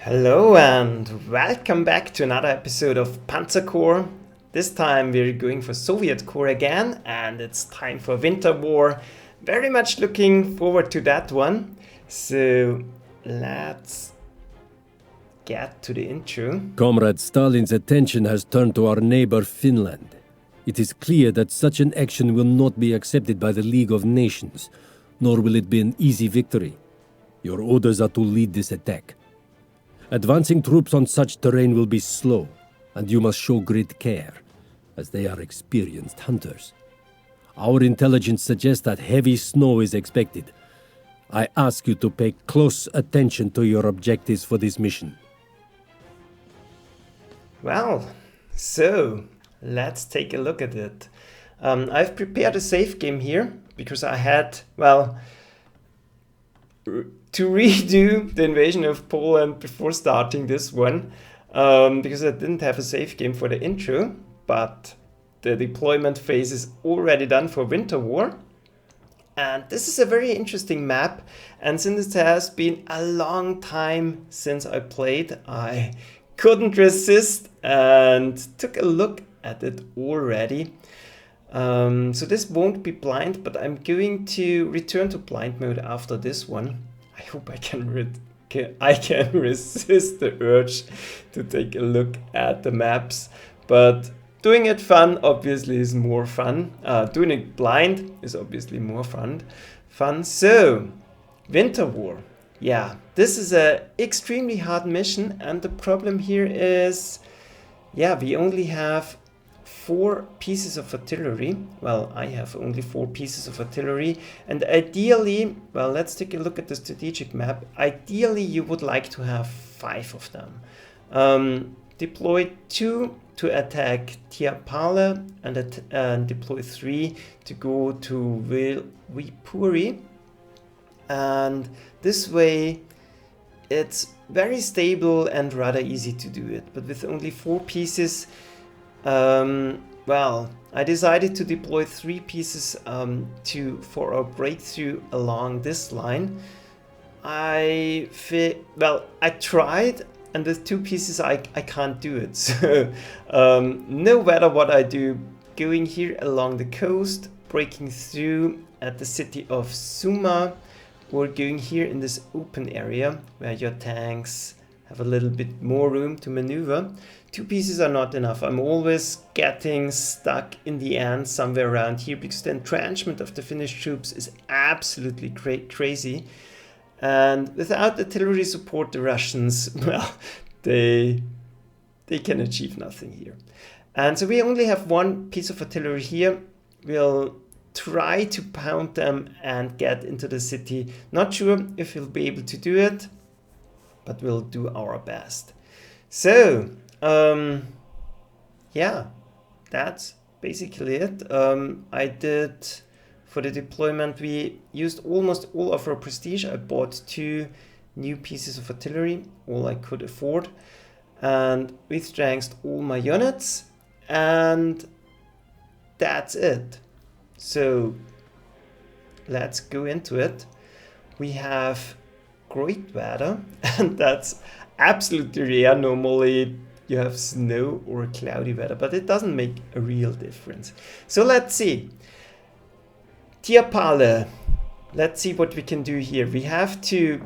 Hello and welcome back to another episode of Panzer Corps. This time we're going for Soviet Corps again, and it's time for Winter War. Very much looking forward to that one. So let's get to the intro. Comrade Stalin's attention has turned to our neighbor Finland. It is clear that such an action will not be accepted by the League of Nations, nor will it be an easy victory. Your orders are to lead this attack. Advancing troops on such terrain will be slow, and you must show great care, as they are experienced hunters. Our intelligence suggests that heavy snow is expected. I ask you to pay close attention to your objectives for this mission. Well, so let's take a look at it. I've prepared a save game here because I had, to redo the invasion of Poland before starting this one, because I didn't have a save game for the intro, but the deployment phase is already done for Winter War. And this is a very interesting map, and since it has been a long time since I played, I couldn't resist and took a look at it already. So this won't be blind, but I'm going to return to blind mode after this one. I hope I can resist the urge to take a look at the maps, but doing it fun obviously is more fun. Doing it blind is obviously more fun. So, Winter War. Yeah, this is a extremely hard mission, and the problem here is, we only have 4 pieces of artillery. Well, I have only 4 pieces of artillery, and ideally, let's take a look at the strategic map. Ideally, you would like to have 5 of them. Deploy 2 to attack Tala, and deploy 3 to go to Viipuri. And this way, it's very stable and rather easy to do it. But with only 4 pieces, I decided to deploy 3 pieces for a breakthrough along this line. I tried, and with 2 pieces I can't do it. So no matter what I do, going here along the coast, breaking through at the city of Suma, or going here in this open area where your tanks have a little bit more room to maneuver, 2 pieces are not enough. I'm always getting stuck in the end somewhere around here because the entrenchment of the Finnish troops is absolutely crazy. And without artillery support, the Russians, they can achieve nothing here. And so we only have 1 piece of artillery here. We'll try to pound them and get into the city. Not sure if we'll be able to do it, but we'll do our best. So, that's basically it. I did, for the deployment, we used almost all of our prestige. I bought 2 new pieces of artillery, all I could afford, and restrengthed all my units, and that's it. So, let's go into it. We have great weather, and that's absolutely rare. Normally you have snow or cloudy weather, but it doesn't make a real difference. So let's see. Tiapale. Let's see what we can do here. We have to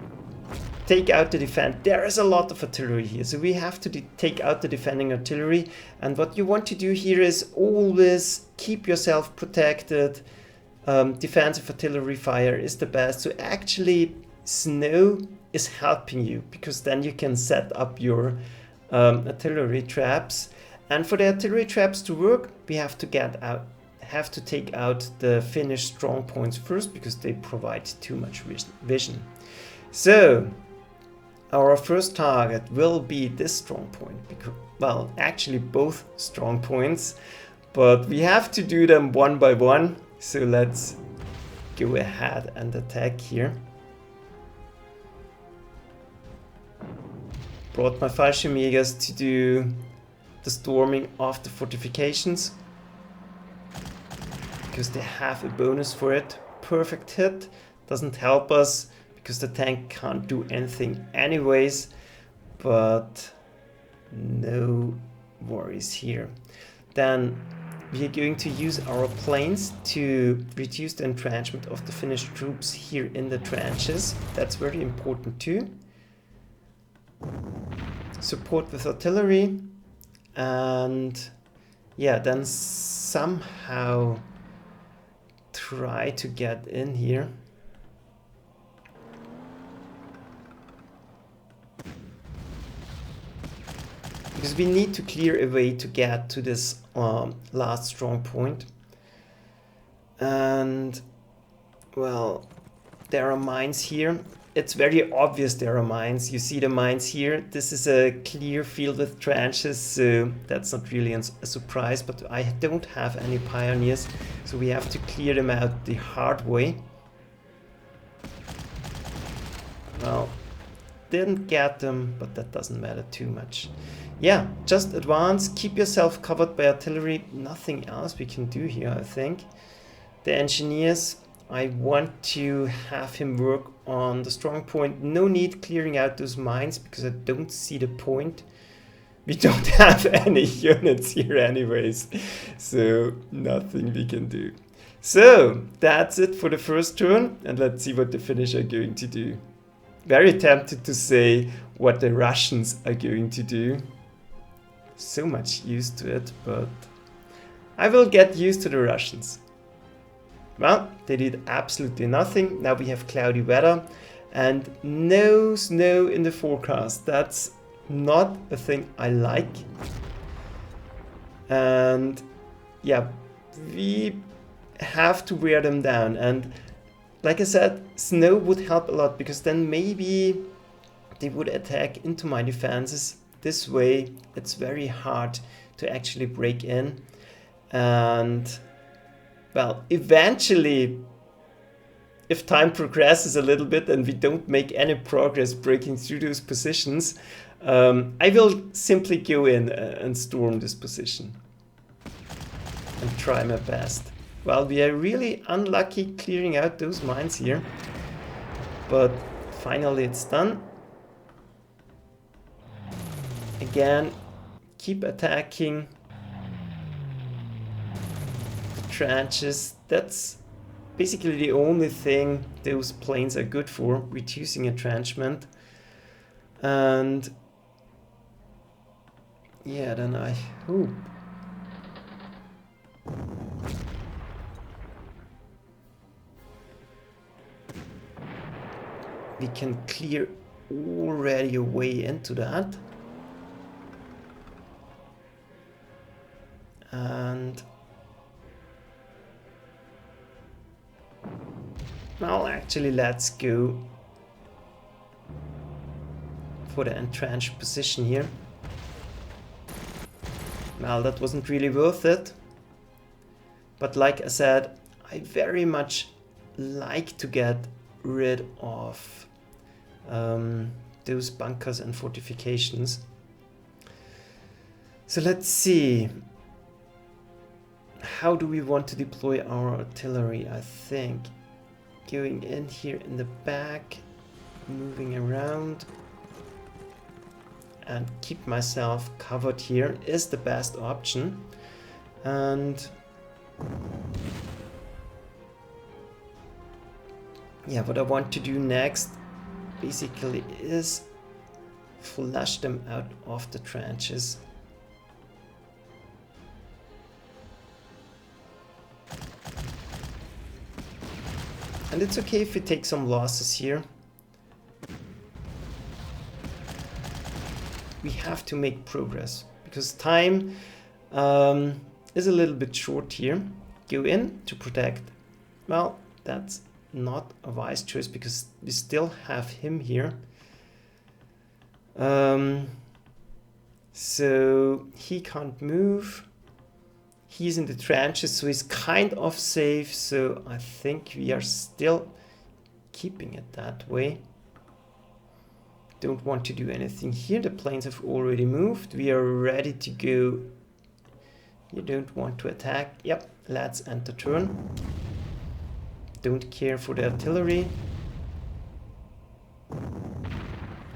take out the defense. There is a lot of artillery here, so we have to take out the defending artillery. And what you want to do here is always keep yourself protected. Defensive artillery fire is the best. So actually, snow is helping you, because then you can set up your artillery traps. And for the artillery traps to work, we have to take out the Finnish strong points first, because they provide too much vision. So our first target will be this strong point, because, actually both strong points, but we have to do them one by one. So let's go ahead and attack here. Brought my Fallschirmjägers to do the storming of the fortifications, because they have a bonus for it. Perfect hit. Doesn't help us because the tank can't do anything anyways. but no worries here. Then we are going to use our planes to reduce the entrenchment of the Finnish troops here in the trenches. That's very important too. Support with artillery, and yeah, then somehow try to get in here. Because we need to clear a way to get to this last strong point. And, well, there are mines here. It's very obvious there are mines. You see the mines here. This is a clear field with trenches, so that's not really a surprise, but I don't have any pioneers, so we have to clear them out the hard way. Well, didn't get them, but that doesn't matter too much. Yeah, just advance, keep yourself covered by artillery, nothing else we can do here, I think. The engineers, I want to have him work on the strong point. No need clearing out those mines, because I don't see the point. We don't have any units here anyways, so nothing we can do. So, that's it for the first turn, and let's see what the Finnish are going to do. Very tempted to say what the Russians are going to do. So much used to it, but I will get used to the Russians. Well, they did absolutely nothing. Now we have cloudy weather and no snow in the forecast. That's not a thing I like. And yeah, we have to wear them down. And like I said, snow would help a lot, because then maybe they would attack into my defenses. This way, it's very hard to actually break in. And, well, eventually, if time progresses a little bit and we don't make any progress breaking through those positions, I will simply go in and storm this position and try my best. Well, we are really unlucky clearing out those mines here, but finally it's done. Again, keep attacking the trenches. That's basically the only thing those planes are good for, reducing entrenchment. And yeah, then I hope we can clear already a way into that. And well, actually, let's go for the entrenched position here. Well, that wasn't really worth it. But like I said, I very much like to get rid of those bunkers and fortifications. So let's see. How do we want to deploy our artillery? I think going in here in the back, moving around, and keep myself covered here is the best option. And yeah, what I want to do next basically is flush them out of the trenches. And it's okay if we take some losses here. We have to make progress, because time is a little bit short here. Go in to protect. Well, that's not a wise choice, because we still have him here. So he can't move. He's in the trenches, so he's kind of safe. So I think we are still keeping it that way. Don't want to do anything here. The planes have already moved. We are ready to go. You don't want to attack. Yep, let's end the turn. Don't care for the artillery.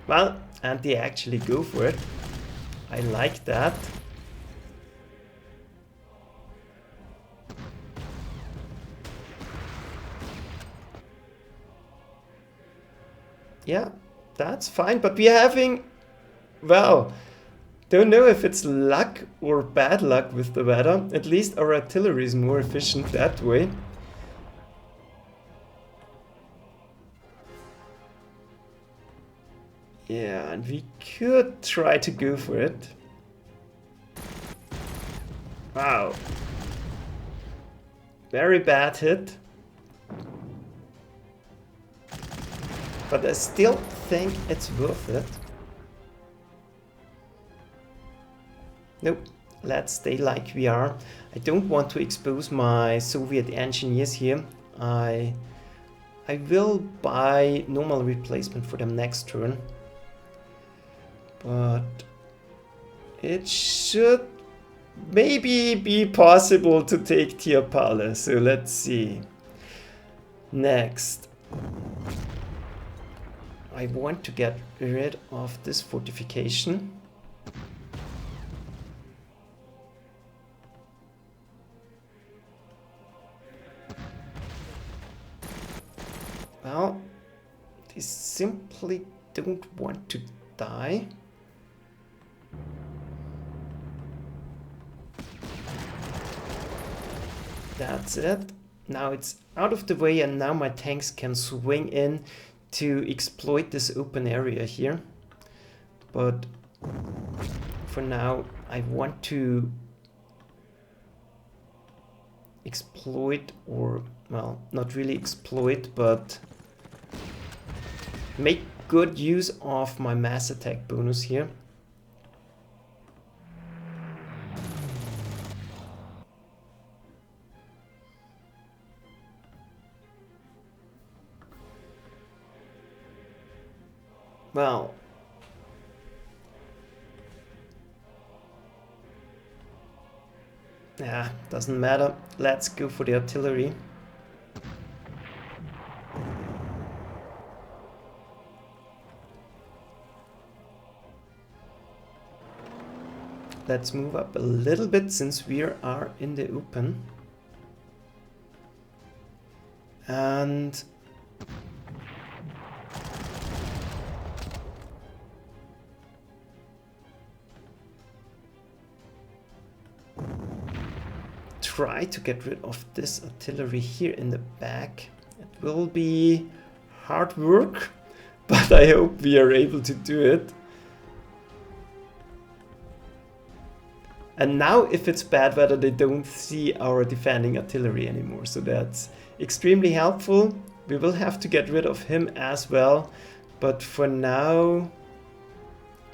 Well, and they actually go for it. I like that. Yeah, that's fine, but we're having, well, don't know if it's luck or bad luck with the weather. At least our artillery is more efficient that way. Yeah, and we could try to go for it. Wow. Very bad hit. But I still think it's worth it. Nope, let's stay like we are. I don't want to expose my Soviet engineers here. I will buy normal replacement for them next turn. But it should maybe be possible to take Tala. So let's see. Next. I want to get rid of this fortification. Well, they simply don't want to die. That's it. Now it's out of the way, and now my tanks can swing in to exploit this open area here. But for now, I want to exploit, or, well, not really exploit, but make good use of my mass attack bonus here. Well, yeah, doesn't matter. Let's go for the artillery. Let's move up a little bit since we are in the open. And try to get rid of this artillery here in the back. It will be hard work, but I hope we are able to do it. And now if it's bad weather, they don't see our defending artillery anymore, so that's extremely helpful. We will have to get rid of him as well, but for now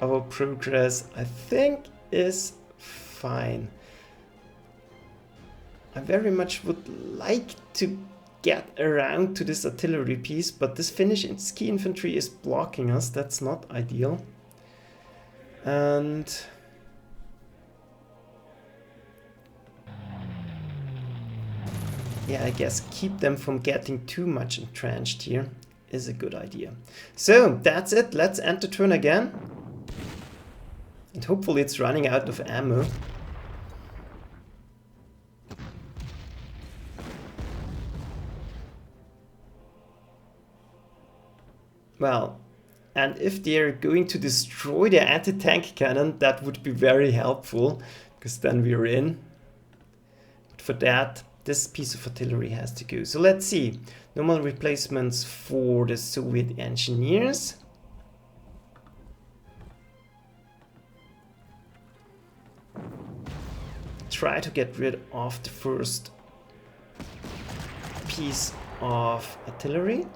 our progress, I think, is fine. I very much would like to get around to this artillery piece, but this Finnish ski infantry is blocking us. That's not ideal. And yeah, I guess keep them from getting too much entrenched here is a good idea. So that's it. Let's end the turn again. And hopefully it's running out of ammo. Well, and if they're going to destroy their anti-tank cannon, that would be very helpful, because then we're in. But for that, this piece of artillery has to go. So let's see. Normal replacements for the Soviet engineers. Try to get rid of the first piece of artillery.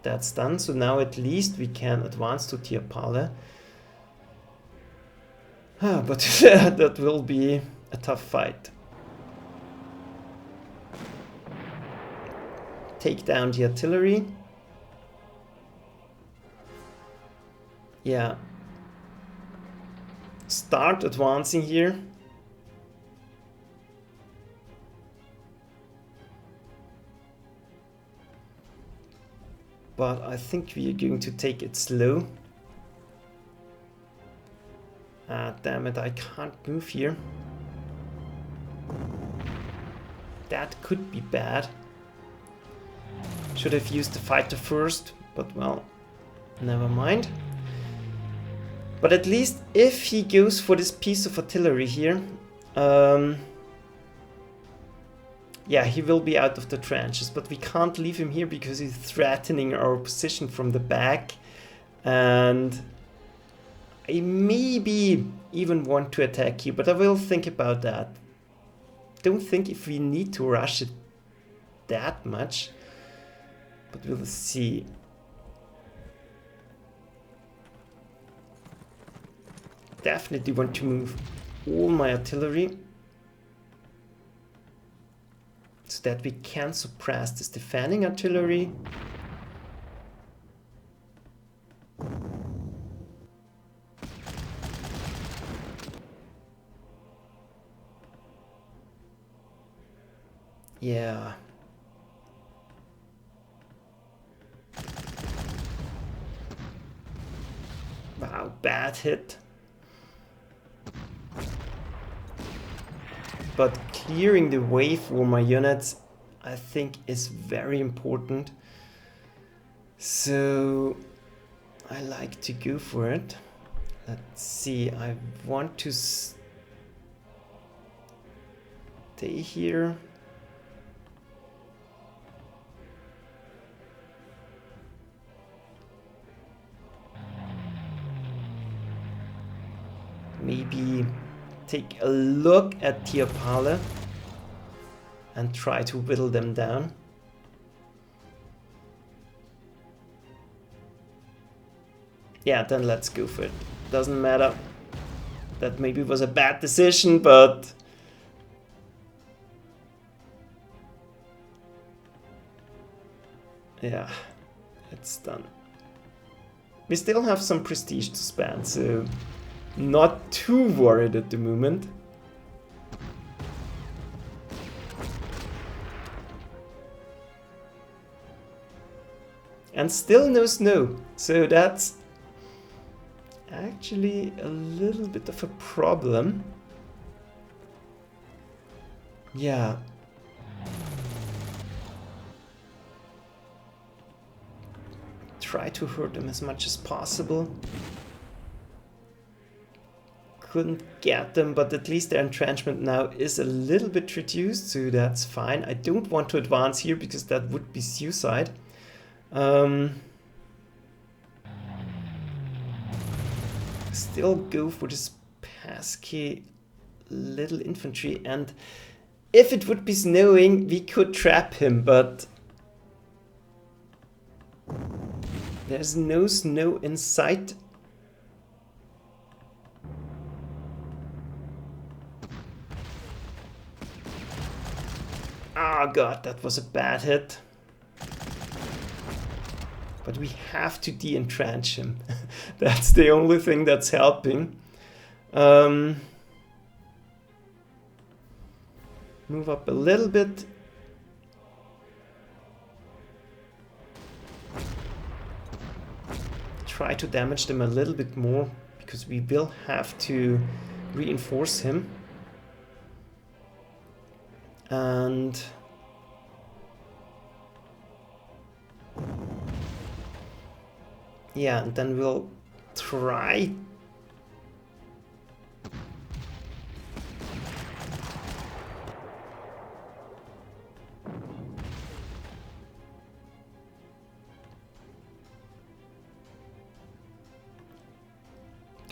That's done, so now at least we can advance to Tala. But that will be a tough fight. Take down the artillery. Yeah. Start advancing here. But I think we are going to take it slow. Ah, damn it, I can't move here. That could be bad. Should have used the fighter first, but well, never mind. But at least if he goes for this piece of artillery here, yeah, he will be out of the trenches, but we can't leave him here because he's threatening our position from the back. And I maybe even want to attack you, but I will think about that. Don't think if we need to rush it that much, but we'll see. Definitely want to move all my artillery so that we can suppress this defending artillery. Yeah. Wow, bad hit. But clearing the way for my units, I think, is very important. So I like to go for it. Let's see, I want to stay here. Maybe take a look at Tala and try to whittle them down. Yeah, then let's go for it. Doesn't matter. That maybe was a bad decision, but yeah, it's done. We still have some prestige to spend, so not too worried at the moment. And still no snow, so that's actually a little bit of a problem. Yeah. Try to hurt them as much as possible. Couldn't get them, but at least their entrenchment now is a little bit reduced, so that's fine. I don't want to advance here because that would be suicide. Still go for this pesky little infantry, and if it would be snowing, we could trap him, but there's no snow in sight. Oh god, that was a bad hit. But we have to de-entrench him. That's the only thing that's helping. Move up a little bit. Try to damage them a little bit more, because we will have to reinforce him. And yeah, and then we'll try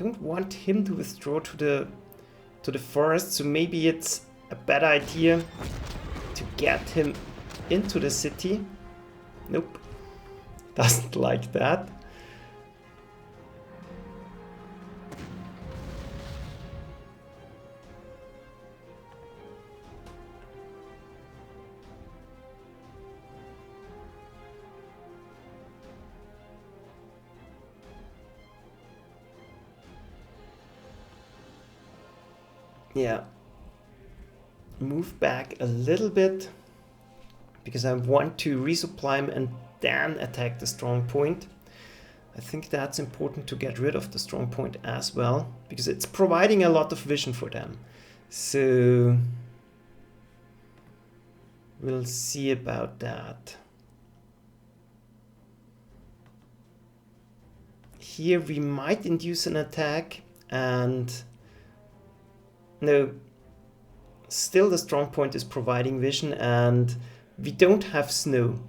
don't want him to withdraw to the forest, so maybe it's a bad idea to get him into the city. Nope, doesn't like that. Yeah, move back a little bit because I want to resupply him and then attack the strong point. I think that's important to get rid of the strong point as well, because it's providing a lot of vision for them. So we'll see about that. Here we might induce an attack, and no, still the strong point is providing vision, and we don't have snow.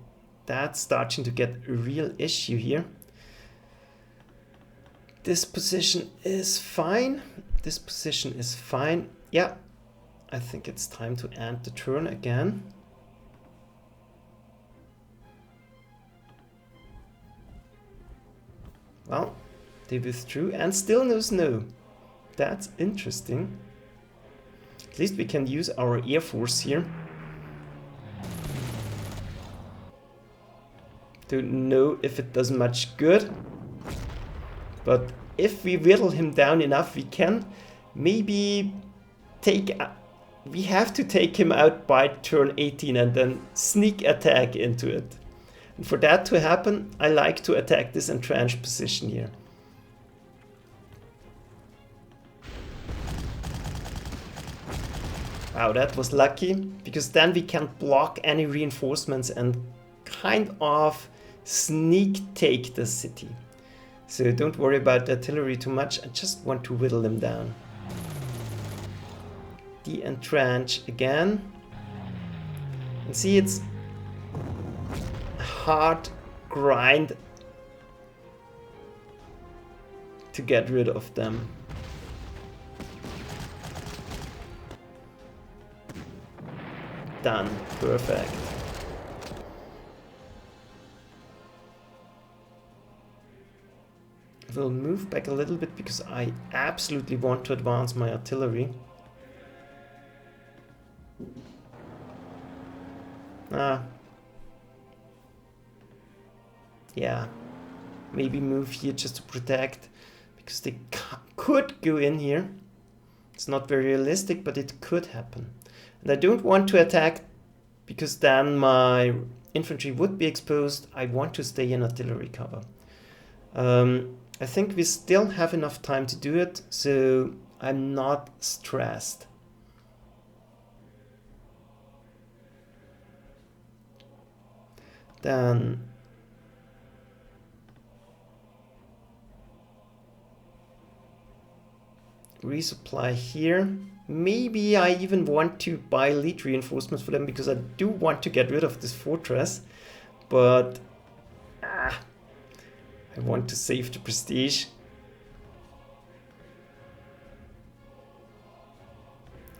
That's starting to get a real issue here. This position is fine. This position is fine. Yeah, I think it's time to end the turn again. Well, they withdrew and still no snow. That's interesting. At least we can use our Air Force here. Don't know if it does much good. But if we whittle him down enough, we can maybe take... we have to take him out by turn 18 and then sneak attack into it. And for that to happen, I like to attack this entrenched position here. Wow, that was lucky, because then we can block any reinforcements and kind of sneak take the city. So don't worry about the artillery too much, I just want to whittle them down. De-entrench again. And see, it's a hard grind to get rid of them. Done. Perfect. We'll move back a little bit because I absolutely want to advance my artillery. Yeah. Maybe move here just to protect, because they could go in here. It's not very realistic, but it could happen. And I don't want to attack, because then my infantry would be exposed. I want to stay in artillery cover. I think we still have enough time to do it, so I'm not stressed. Then resupply here. Maybe I even want to buy elite reinforcements for them, because I do want to get rid of this fortress, but I want to save the prestige.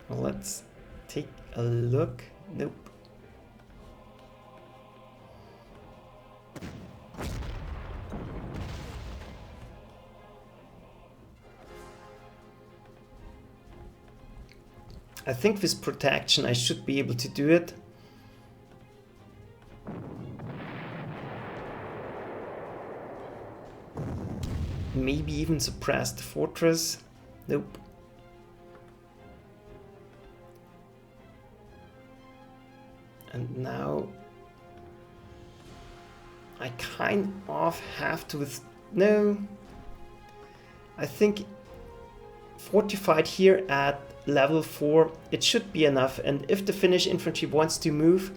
Well, let's take a look. Nope. I think with protection I should be able to do it. Maybe even suppress the fortress. Nope. And now I kind of have to no. I think fortified here at level 4, it should be enough. And if the Finnish infantry wants to move,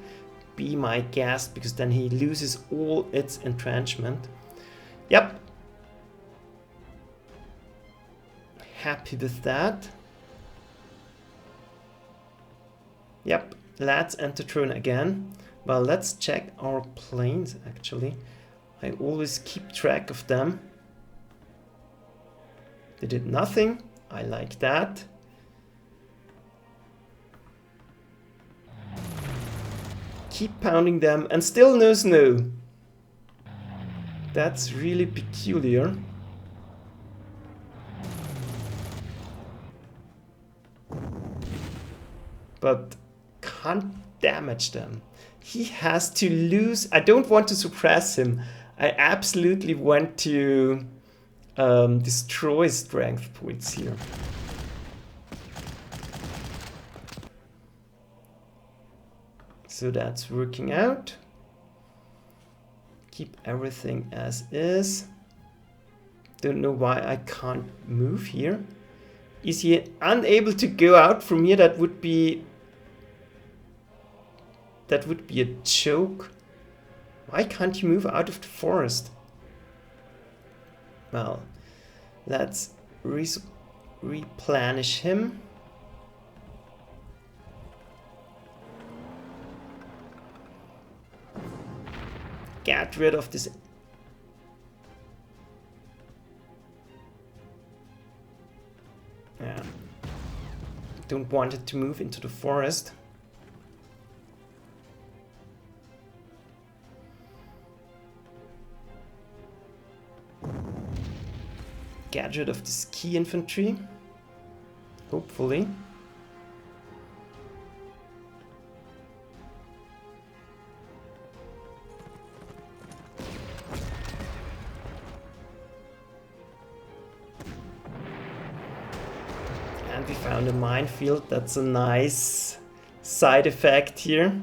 be my guest, because then he loses all its entrenchment. Yep. Happy with that. Yep, let's enter turn again. Well, let's check our planes actually. I always keep track of them. They did nothing. I like that. Keep pounding them and still no snow. That's really peculiar. But can't damage them. He has to lose. I don't want to suppress him. I absolutely want to destroy strength points here. So that's working out. Keep everything as is. Don't know why I can't move here. Is he unable to go out from here? That would be a joke. Why can't he move out of the forest? Well, let's replenish him. Get rid of this. Yeah. Don't want it to move into the forest. Get rid of this key infantry. Hopefully. And we found a minefield. That's a nice side effect here.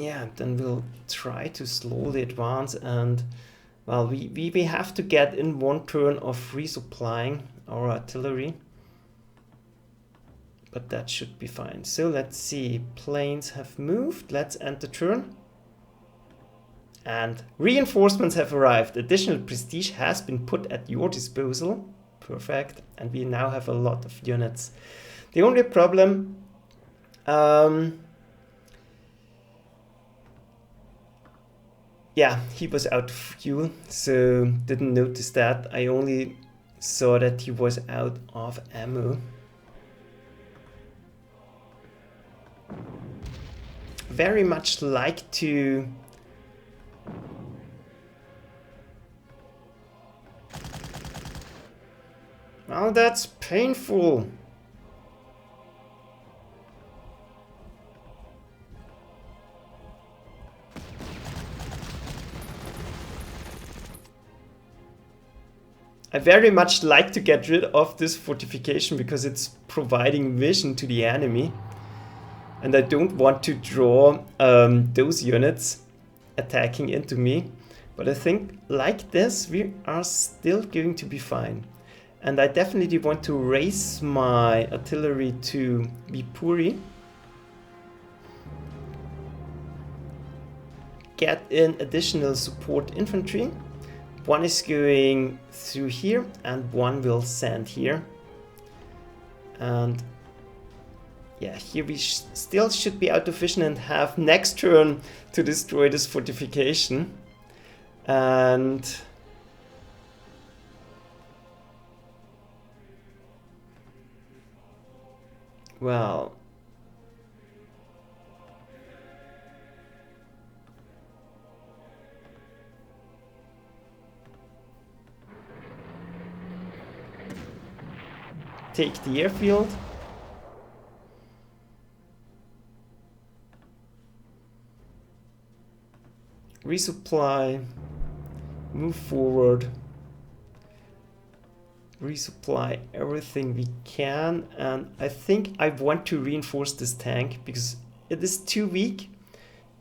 Yeah, then we'll try to slowly advance, and well, we have to get in one turn of resupplying our artillery, but that should be fine. So let's see, planes have moved. Let's end the turn, and reinforcements have arrived. Additional prestige has been put at your disposal. Perfect. And we now have a lot of units. The only problem, yeah, he was out of fuel, so didn't notice that. I only saw that he was out of ammo. Very much like to well, that's painful. I very much like to get rid of this fortification because it's providing vision to the enemy. And I don't want to draw those units attacking into me. But I think like this, we are still going to be fine. And I definitely want to raise my artillery to Viipuri. Get in additional support infantry. One is going through here and one will send here. And yeah, here we still should be out of vision and have next turn to destroy this fortification. And well, take the airfield. Resupply. Move forward. Resupply everything we can. And I think I want to reinforce this tank because it is too weak.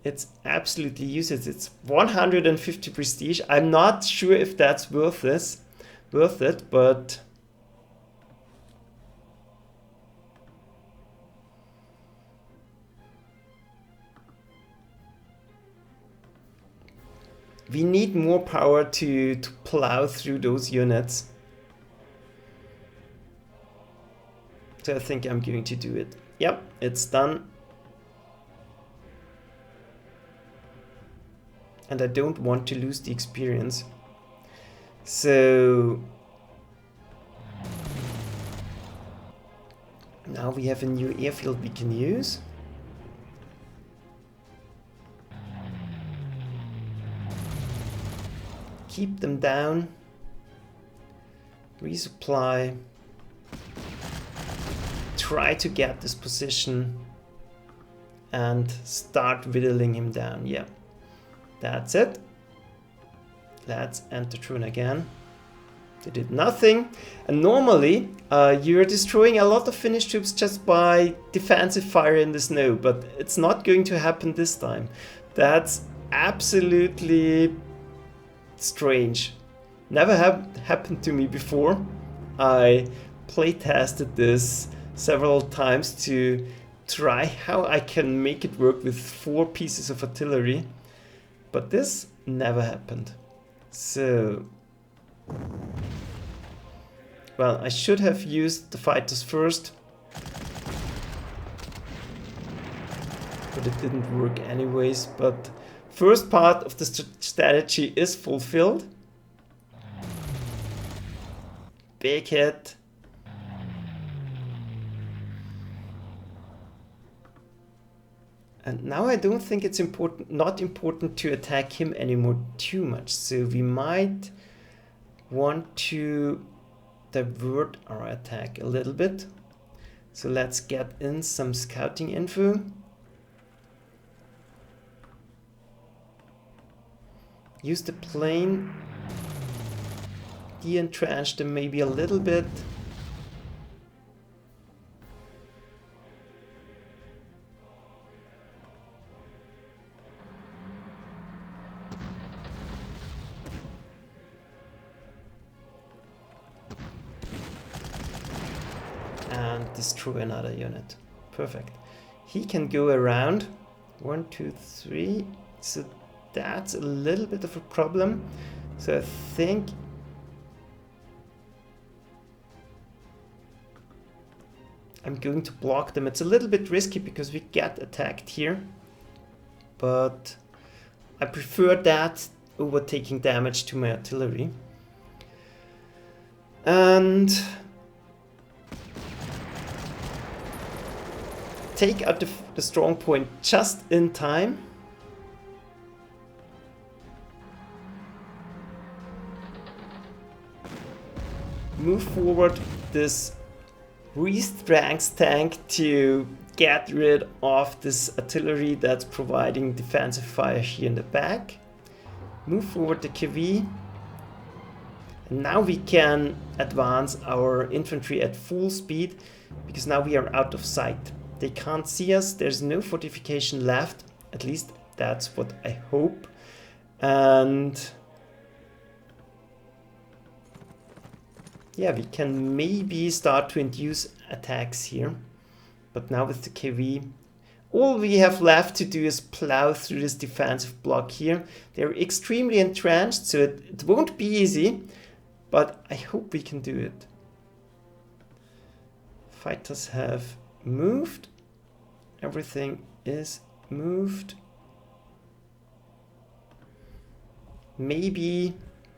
It's absolutely useless. It's 150 prestige. I'm not sure if that's worth it, but we need more power to plow through those units. So I think I'm going to do it. Yep, it's done. And I don't want to lose the experience. So now we have a new airfield we can use. Keep them down. Resupply. Try to get this position and start whittling him down. Yeah, that's it. Let's enter turn again. They did nothing. And normally you're destroying a lot of Finnish troops just by defensive fire in the snow, but it's not going to happen this time. That's absolutely strange. Never happened to me before. I playtested this several times to try how I can make it work with 4 pieces of artillery, but this never happened. So, well, I should have used the fighters first, but it didn't work anyways. But first part of the strategy is fulfilled. Big hit. And now I don't think it's not important to attack him anymore too much. So we might want to divert our attack a little bit. So let's get in some scouting info. Use the plane. De-entrench them maybe a little bit. And destroy another unit. Perfect. He can go around. 1, 2, 3. So that's a little bit of a problem. So I think I'm going to block them. It's a little bit risky because we get attacked here, but I prefer that over taking damage to my artillery. And take out the strong point just in time. Move forward this re-strength tank to get rid of this artillery that's providing defensive fire here in the back. Move forward the KV. And now we can advance our infantry at full speed because now we are out of sight. They can't see us, there's no fortification left, at least that's what I hope. And yeah, we can maybe start to induce attacks here. But now with the KV, all we have left to do is plow through this defensive block here. They're extremely entrenched, so it won't be easy, but I hope we can do it. Fighters have moved. Everything is moved. Maybe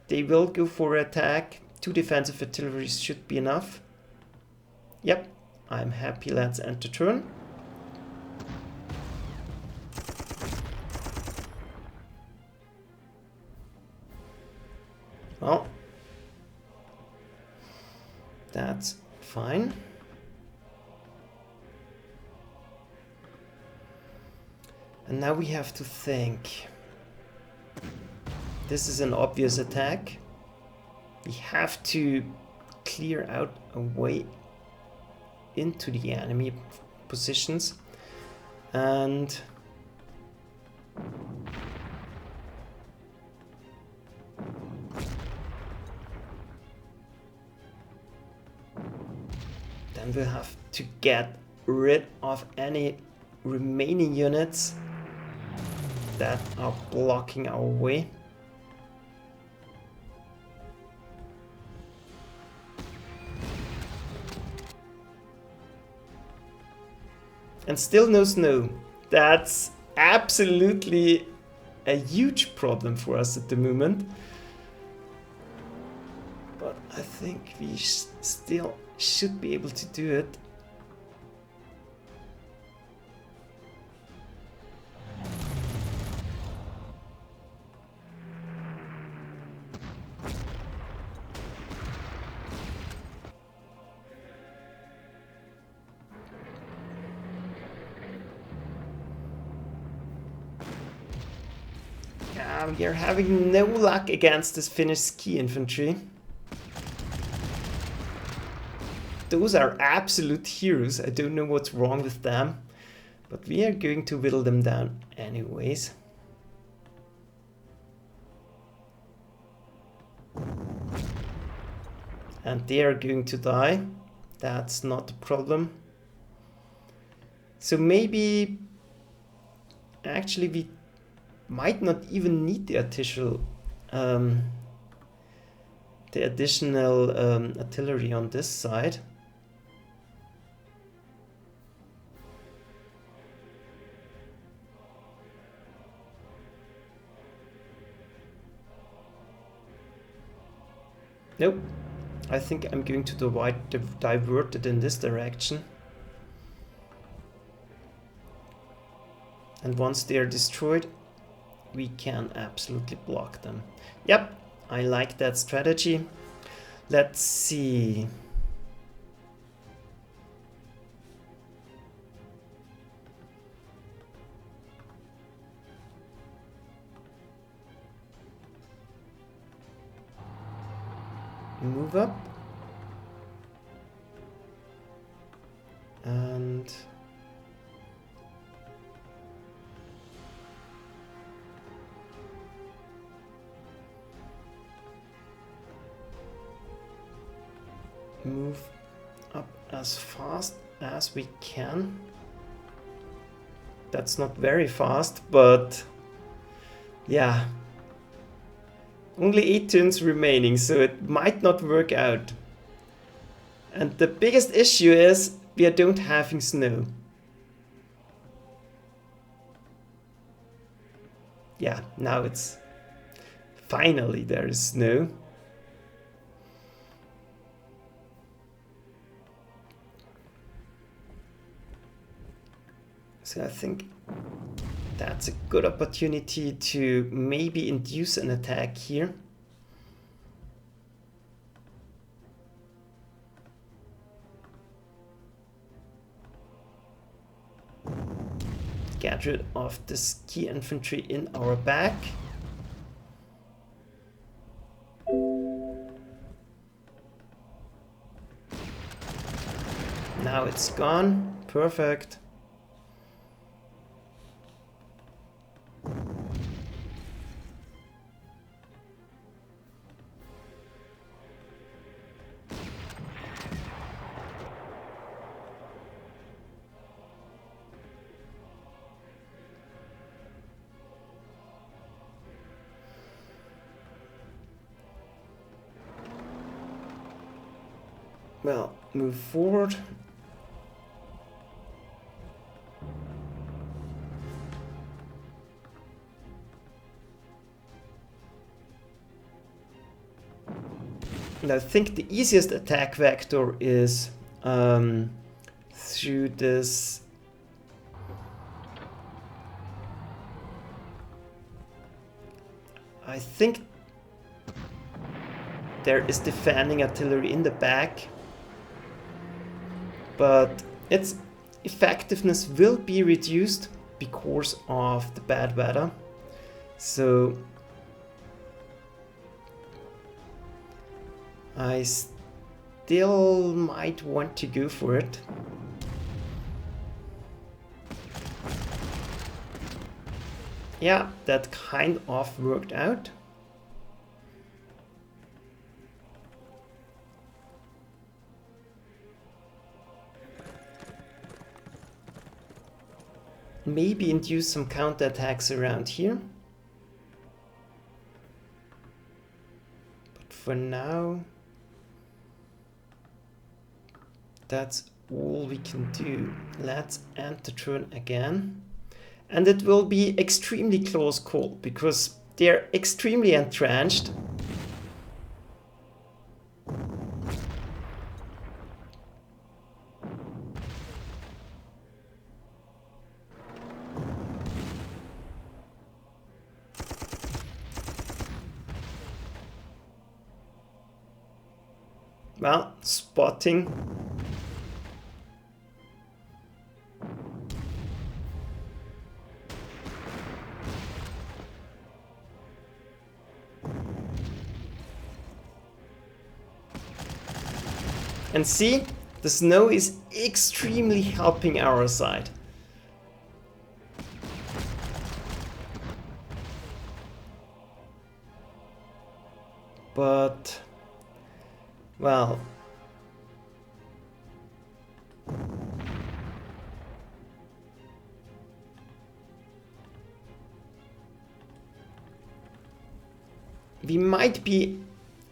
they will go for attack. 2 defensive artillery should be enough. Yep, I'm happy. Let's enter turn. Well, that's fine. And now we have to think. This is an obvious attack. We have to clear out a way into the enemy positions. And then we'll have to get rid of any remaining units that are blocking our way. And still no snow. That's absolutely a huge problem for us at the moment. But I think we still should be able to do it. We are having no luck against this Finnish ski infantry. Those are absolute heroes. I don't know what's wrong with them, but we are going to whittle them down anyways. And they are going to die. That's not a problem. So maybe actually we might not even need the additional artillery on this side. Nope. I think I'm going to divert it in this direction. And once they are destroyed, we can absolutely block them. Yep, I like that strategy. Let's see. Move up. And move up as fast as we can. That's not very fast, but yeah. Only 8 turns remaining, so it might not work out. And the biggest issue is we don't having snow. Yeah, now it's finally there is snow. So I think that's a good opportunity to maybe induce an attack here. Get rid of the ski infantry in our back. Now it's gone. Perfect. Well, move forward. And I think the easiest attack vector is through this I think there is defending artillery in the back, but its effectiveness will be reduced because of the bad weather. So I still might want to go for it. Yeah, that kind of worked out. Maybe induce some counterattacks around here. But for now, that's all we can do. Let's end the turn again. And it will be extremely close call because they're extremely entrenched. Well, spotting. And see, the snow is extremely helping our side. But, well, we might be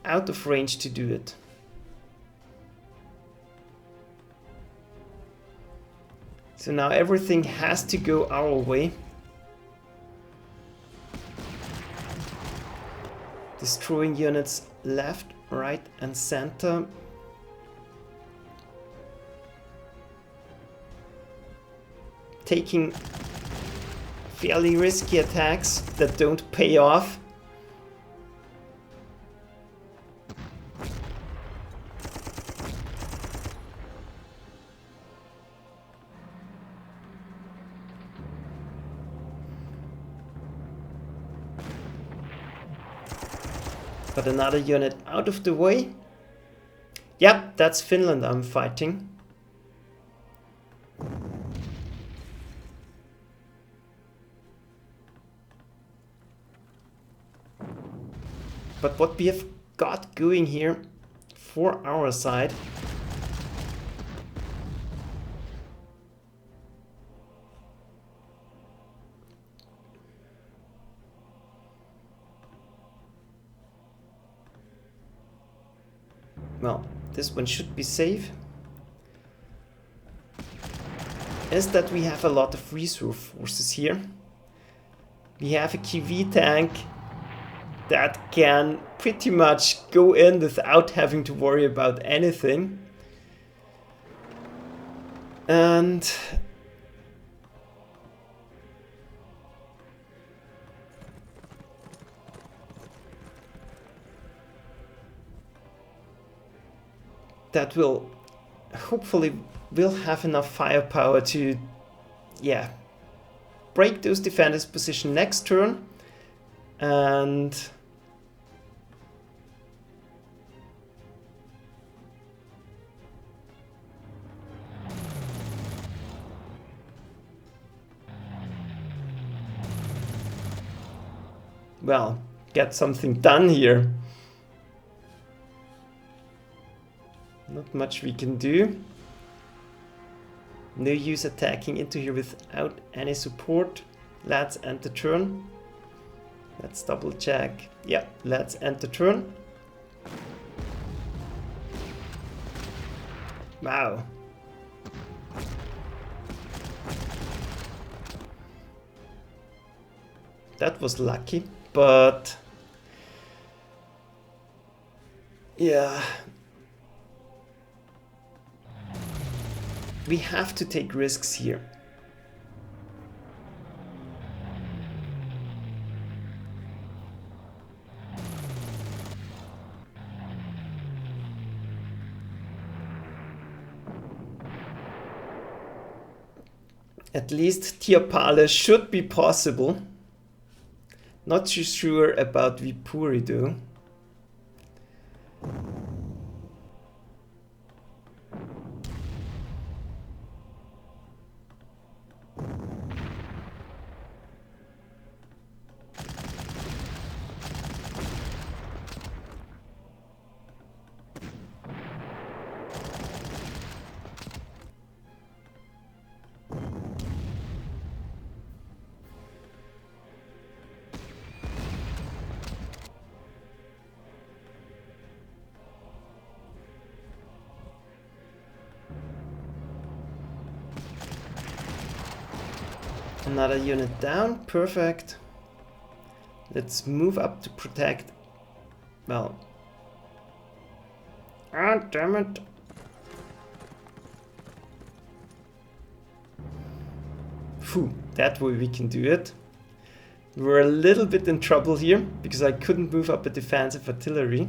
out of range to do it. So now everything has to go our way. Destroying units left, right, and center. Taking fairly risky attacks that don't pay off. But another unit out of the way. Yep, that's Finland I'm fighting. But what we have got going here for our side well, this one should be safe, is that we have a lot of reserve forces here. We have a KV tank that can pretty much go in without having to worry about anything. And that will hopefully will have enough firepower to, yeah, break those defenders' position next turn. And well, get something done here. Not much we can do. No use attacking into here without any support. Let's end the turn. Let's double check. Yeah, let's end the turn. Wow. That was lucky, but yeah. We have to take risks here. At least Tiapale should be possible. Not too sure about Viipuri though. Another unit down, perfect. Let's move up to protect. Well. Ah, damn it. Phew, that way we can do it. We're a little bit in trouble here because I couldn't move up a defensive artillery.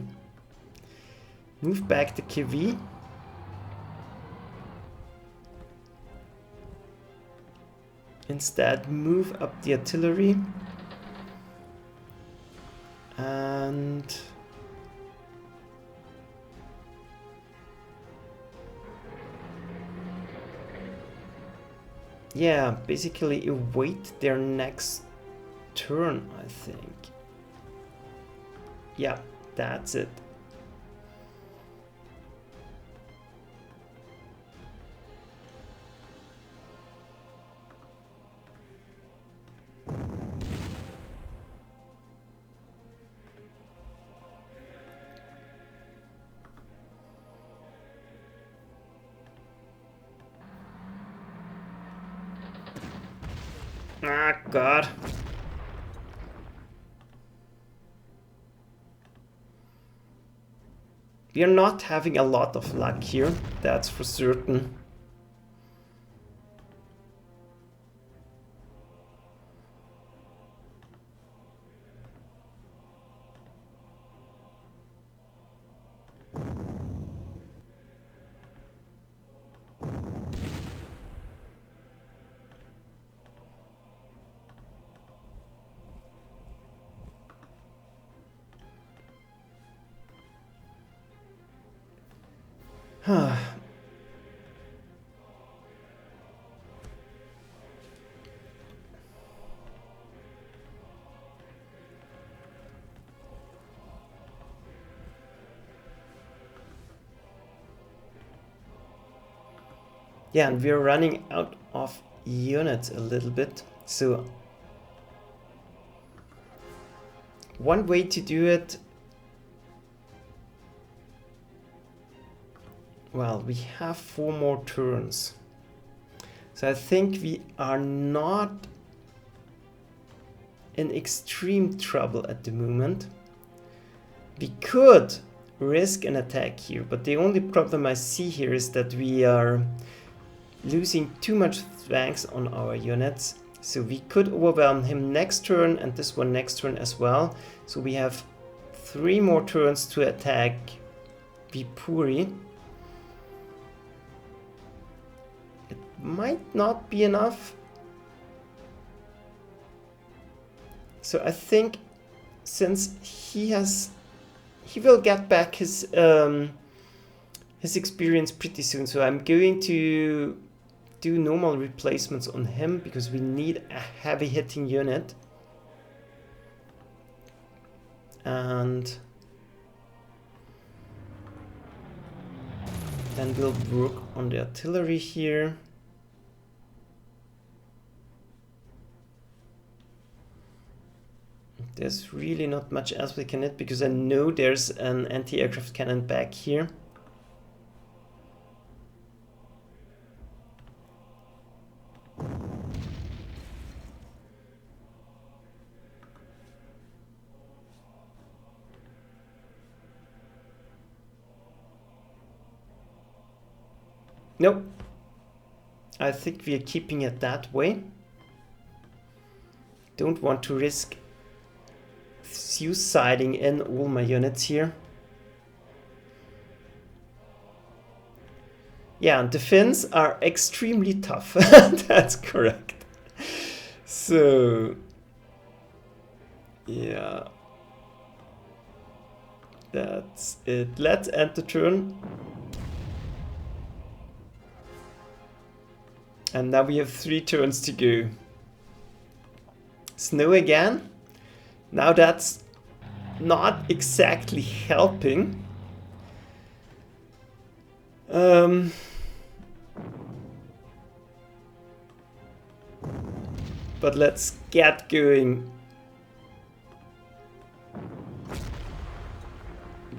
Move back the KV. Instead, move up the artillery. And Yeah, basically await their next turn, I think. Yeah, that's it. Ah, God. We are not having a lot of luck here, that's for certain. Yeah, and we're running out of units a little bit. So one way to do it, well, we have 4 more turns. So I think we are not in extreme trouble at the moment. We could risk an attack here, but the only problem I see here is that we are losing too much strength on our units. So we could overwhelm him next turn and this one next turn as well. So we have 3 more turns to attack Viipuri. It might not be enough. So I think since he will get back his experience pretty soon. So I'm going to do normal replacements on him because we need a heavy hitting unit. And then we'll work on the artillery here. There's really not much else we can hit because I know there's an anti-aircraft cannon back here. Nope. I think we are keeping it that way. Don't want to risk suiciding in all my units here. Yeah, and the Finns are extremely tough. That's correct. So, yeah. That's it. Let's end the turn. And now we have 3 turns to go. Snow again. Now that's not exactly helping. But let's get going.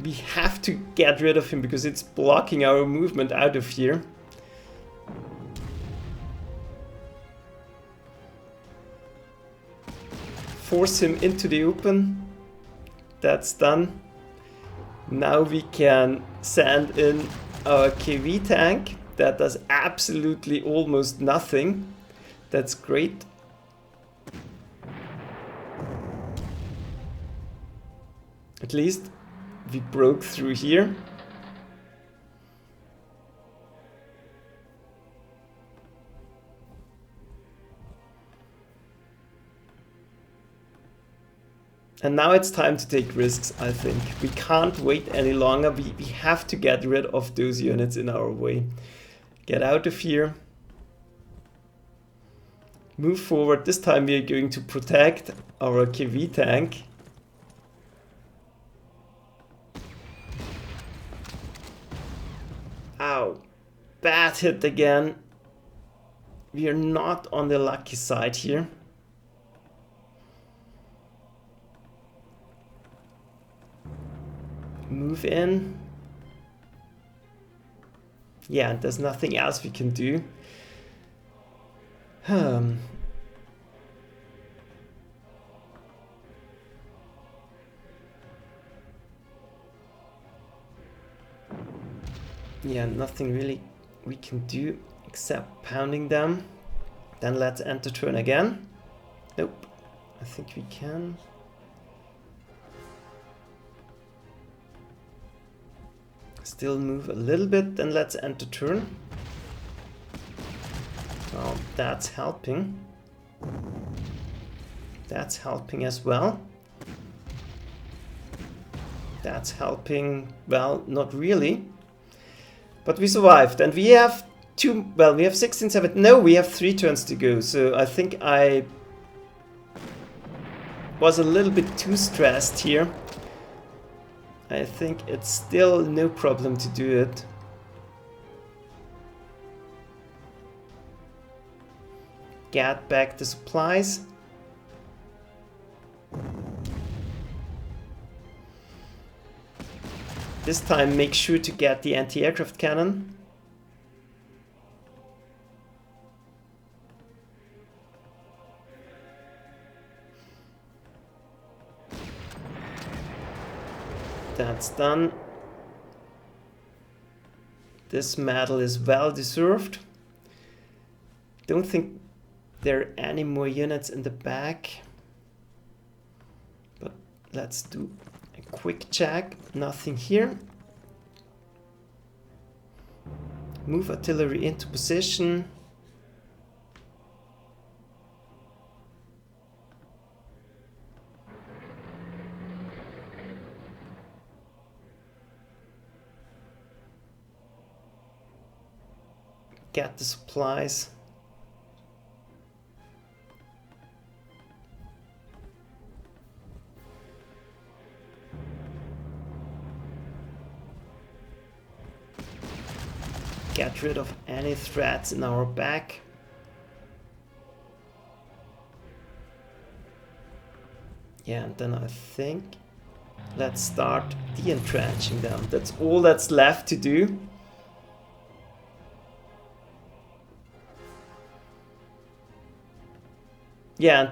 We have to get rid of him because it's blocking our movement out of here. Force him into the open. That's done. Now we can send in our KV tank. That does absolutely almost nothing. That's great. At least we broke through here. And now it's time to take risks, I think. We can't wait any longer. We have to get rid of those units in our way. Get out of here. Move forward. This time we are going to protect our KV tank. Ow. Bad hit again. We are not on the lucky side here. Move in. Yeah, there's nothing else we can do. Yeah, nothing really we can do except pounding them. Then let's enter turn again. Nope, I think we can. Still move a little bit, then let's enter turn. Oh, that's helping. That's helping as well. That's helping, well, not really. But we survived, and we have we have 16, 7, no, we have 3 turns to go, so I think I was a little bit too stressed here. I think it's still no problem to do it. Get back the supplies. This time make sure to get the anti-aircraft cannon. That's done. This medal is well deserved. Don't think there are any more units in the back. But let's do a quick check. Nothing here. Move artillery into position. Get the supplies. Get rid of any threats in our back. Yeah, and then I think let's start de-entrenching them. That's all that's left to do. Yeah,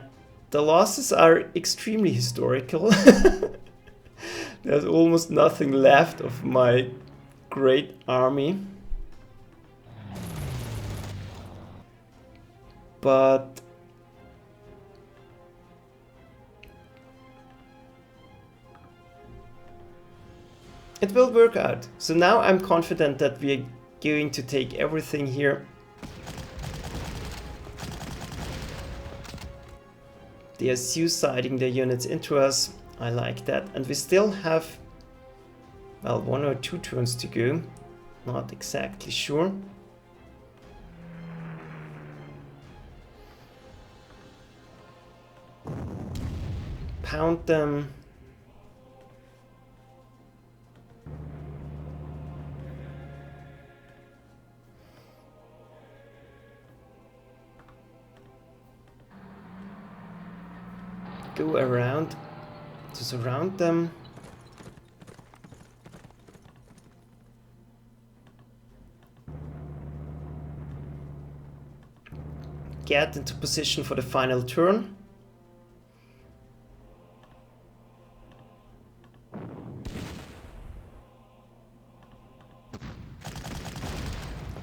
the losses are extremely historical. There's almost nothing left of my great army. But it will work out. So now I'm confident that we are going to take everything here. They are suiciding their units into us. I like that. And we still have, well, 1 or 2 turns to go. Not exactly sure. Pound them. Go around to surround them. Get into position for the final turn.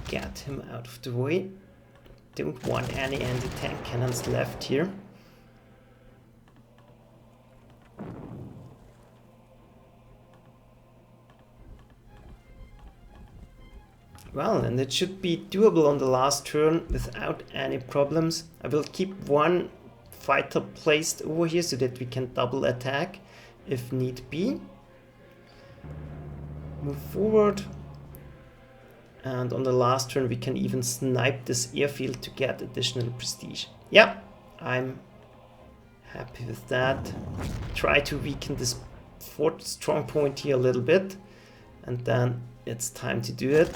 Get him out of the way. Don't want any anti-tank cannons left here. Well, and it should be doable on the last turn without any problems. I will keep 1 fighter placed over here so that we can double attack if need be. Move forward. And on the last turn we can even snipe this airfield to get additional prestige. yeah, I'm happy with that. Try to weaken this fort strong point here a little bit, and then it's time to do it.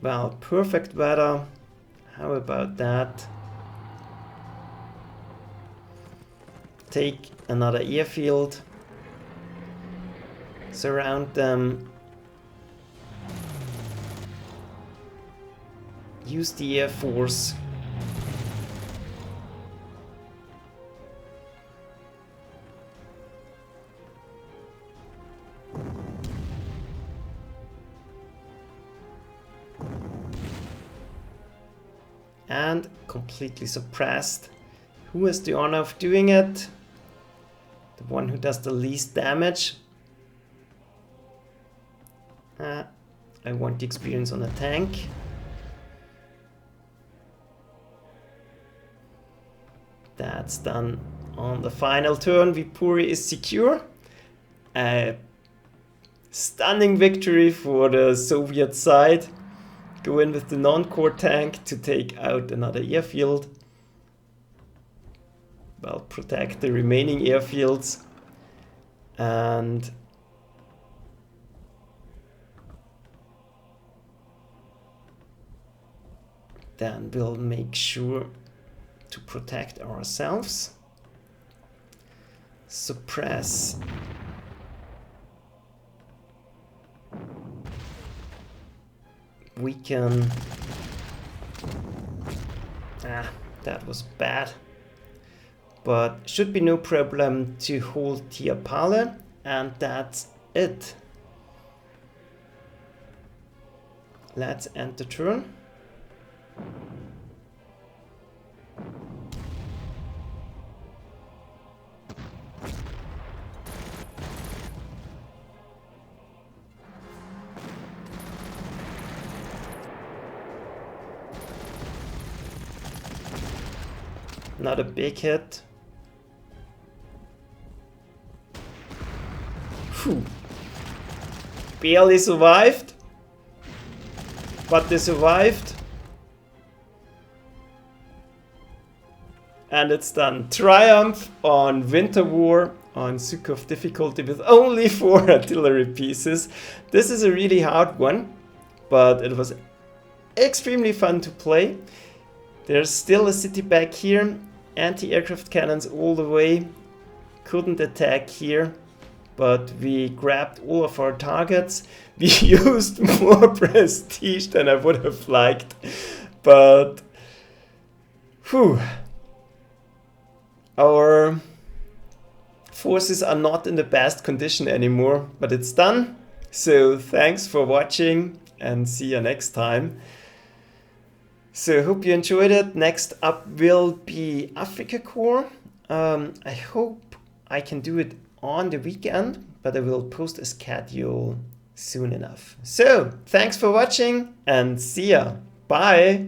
Well, perfect weather. How about that? Take another airfield. Surround them. Use the Air Force. And completely suppressed. Who has the honor of doing it? The one who does the least damage. I want the experience on a tank. That's done on the final turn. Viipuri is secure. A stunning victory for the Soviet side. Go in with the non-core tank to take out another airfield. Well, protect the remaining airfields. And then we'll make sure to protect ourselves. Suppress. Weaken. That was bad. But should be no problem to hold Tala, and that's it. Let's end the turn. Not a big hit. Phew. Barely survived. But they survived. And it's done. Triumph on Winter War on Zhukov difficulty with only 4 artillery pieces. This is a really hard one, but it was extremely fun to play. There's still a city back here. Anti-aircraft cannons all the way. Couldn't attack here, but we grabbed all of our targets. We used more prestige than I would have liked, but whew, our forces are not in the best condition anymore, but it's done. So thanks for watching and see you next time. So hope you enjoyed it. Next up will be Africa Corps. I hope I can do it on the weekend, but I will post a schedule soon enough. So thanks for watching and see ya. Bye.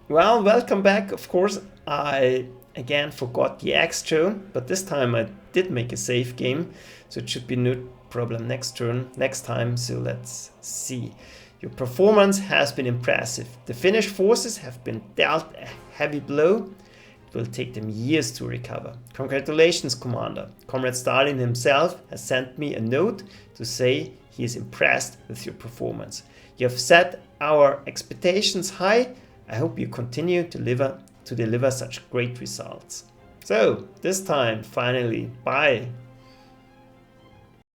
Well, welcome back. Of course, I again forgot the extra, but this time I did make a save game, so it should be no problem next time. So let's see. Your performance has been impressive. The Finnish forces have been dealt a heavy blow. It will take them years to recover. Congratulations, Commander. Comrade Stalin himself has sent me a note to say he is impressed with your performance. You have set our expectations high. I hope you continue to deliver such great results. So, this time, finally, bye.